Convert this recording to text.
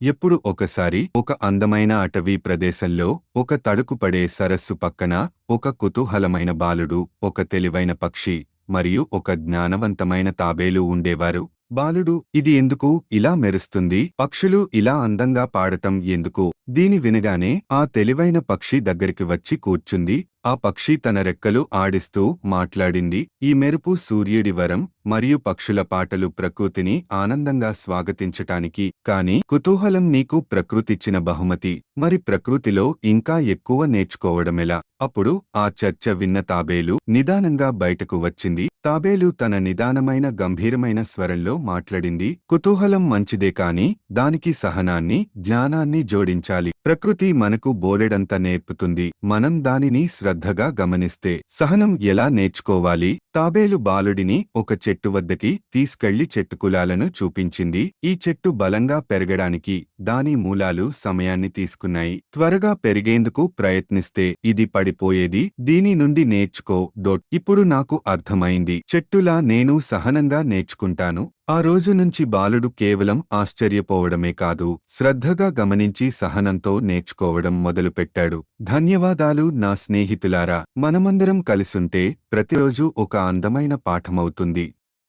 ఎప్పుడు ఒకసారి ఒక అందమైన అటవీ ప్రదేశంలో ఒక తడుకుపడే సరస్సు పక్కన ఒక కుతూహలమైన బాలుడు, ఒక తెలివైన పక్షి మరియు ఒక జ్ఞానవంతమైన తాబేలు ఉండేవారు. బాలుడు, ఇది ఎందుకు ఇలా మెరుస్తుంది? పక్షులు ఇలా అందంగా పాడటం ఎందుకు? దీని వినగానే ఆ తెలివైన పక్షి దగ్గరికి వచ్చి కూర్చుంది. ఆ పక్షి తన రెక్కలు ఆడిస్తూ మాట్లాడింది. ఈ మెరుపు సూర్యుడి వరం మరియు పక్షుల పాటలు ప్రకృతిని ఆనందంగా స్వాగతించటానికి. కాని కుతూహలం నీకు ప్రకృతిచ్చిన బహుమతి. మరి ప్రకృతిలో ఇంకా ఎక్కువ నేర్చుకోవడమెలా? అప్పుడు ఆ చర్చ విన్న తాబేలు నిదానంగా బయటకు వచ్చింది. తాబేలు తన నిదానమైన గంభీరమైన స్వరంలో మాట్లాడింది. కుతూహలం మంచిదే కాని దానికి సహనాన్ని, జ్ఞానాన్ని జోడించాలి. ప్రకృతి మనకు బోలెడంత నేర్పుతుంది. మనం దానిని శ్రద్ధగా గమనిస్తే. సహనం ఎలా నేర్చుకోవాలి? తాబేలు బాలుడిని ఒక చెట్టు వద్దకి తీసుకెళ్లి చెట్టుకులాలను చూపించింది. ఈ చెట్టు బలంగా పెరగడానికి దాని మూలాలు సమయాన్ని తీసుకున్నాయి. త్వరగా పెరిగేందుకు ప్రయత్నిస్తే ఇది పడిపోయేది. దీని నుండి నేర్చుకో. ఇప్పుడు నాకు అర్థమైంది. చెట్టులా నేను సహనంగా నేర్చుకుంటాను. ఆ రోజు నుంచి బాలుడు కేవలం ఆశ్చర్యపోవడమే కాదు, శ్రద్ధగా గమనించి సహనంతో నేర్చుకోవడం మొదలుపెట్టాడు. ధన్యవాదాలు నా స్నేహితులారా. మనమందరం కలిసుంటే ప్రతిరోజు ఒక అందమైన పాఠమవుతుంది.